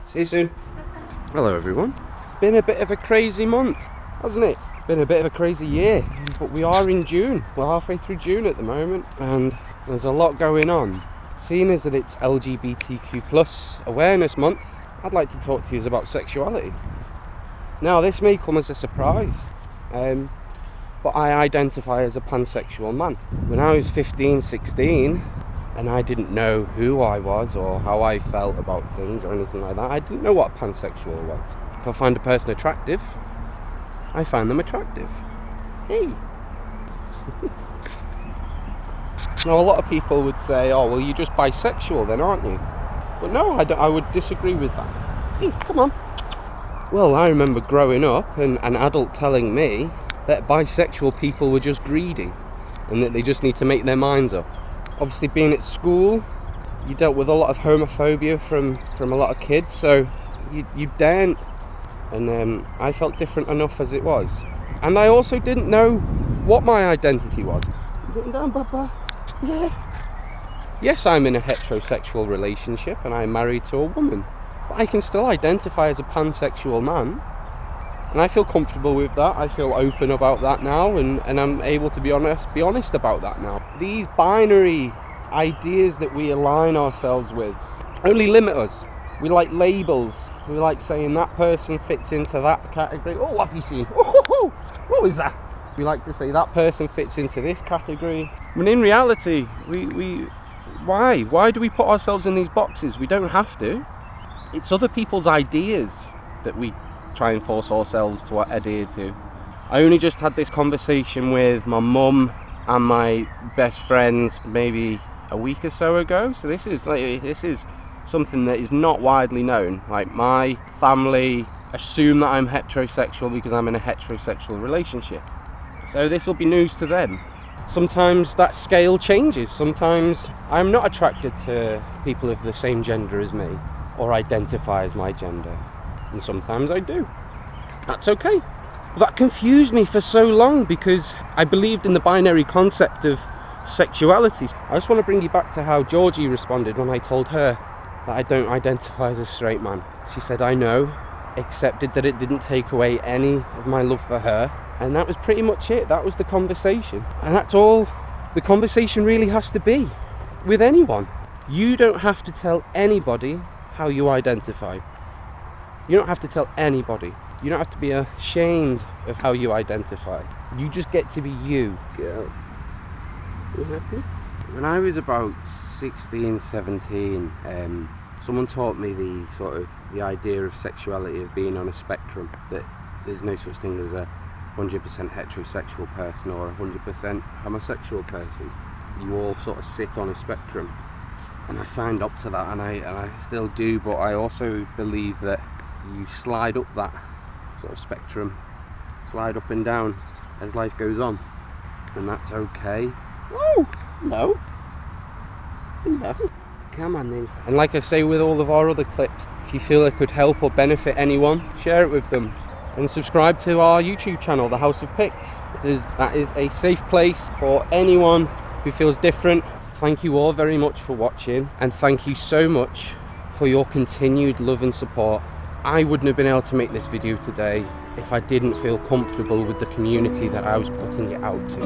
See you soon. Hello everyone. Been a bit of a crazy month, hasn't it? Been a bit of a crazy year, but we are in June. We're halfway through June at the moment, and there's a lot going on. Seeing as that it's LGBTQ+ Awareness Month, I'd like to talk to you about sexuality. Now, this may come as a surprise, but I identify as a pansexual man. When I was 15, 16, and I didn't know who I was or how I felt about things or anything like that, I didn't know what a pansexual was. If I find a person attractive, I find them attractive. Hey! Now, a lot of people would say, oh, well, you're just bisexual then, aren't you? But no, I would disagree with that. Hey, come on. Well, I remember growing up and an adult telling me that bisexual people were just greedy and that they just need to make their minds up. Obviously, being at school, you dealt with a lot of homophobia from a lot of kids, so you daren't. And I felt different enough as it was. And I also didn't know what my identity was. Getting down, Papa? Yeah. Yes, I'm in a heterosexual relationship and I'm married to a woman. But I can still identify as a pansexual man. And I feel comfortable with that. I feel open about that now, and I'm able to be honest about that now. These binary ideas that we align ourselves with only limit us. We like labels. We like saying that person fits into that category. Oh, what have you seen? Oh, what was that? We like to say that person fits into this category. When in reality, why do we put ourselves in these boxes? We don't have to. It's other people's ideas that we try and force ourselves to adhere to. I only just had this conversation with my mum and my best friends maybe a week or so ago. So this is something that is not widely known. Like, my family assume that I'm heterosexual because I'm in a heterosexual relationship. So this will be news to them. Sometimes that scale changes. Sometimes I'm not attracted to people of the same gender as me or identify as my gender. And sometimes I do. That's okay. That confused me for so long because I believed in the binary concept of sexuality. I just want to bring you back to how Georgie responded when I told her that I don't identify as a straight man. She said, I know, accepted that it didn't take away any of my love for her. And that was pretty much it. That was the conversation. And that's all the conversation really has to be with anyone. You don't have to tell anybody how you identify. You don't have to tell anybody. You don't have to be ashamed of how you identify. You just get to be you. Girl, you happy? When I was about 16, 17, someone taught me the idea of sexuality, of being on a spectrum, that there's no such thing as a 100% heterosexual person or a 100% homosexual person. You all sort of sit on a spectrum. And I signed up to that, and I still do, but I also believe that you slide up that sort of spectrum, slide up and down as life goes on, and that's okay. Oh, no. Come on then. And like I say with all of our other clips, if you feel it could help or benefit anyone, share it with them. And subscribe to our YouTube channel, The House of Pix, because that is a safe place for anyone who feels different. Thank you all very much for watching, and thank you so much for your continued love and support. I wouldn't have been able to make this video today if I didn't feel comfortable with the community that I was putting it out to.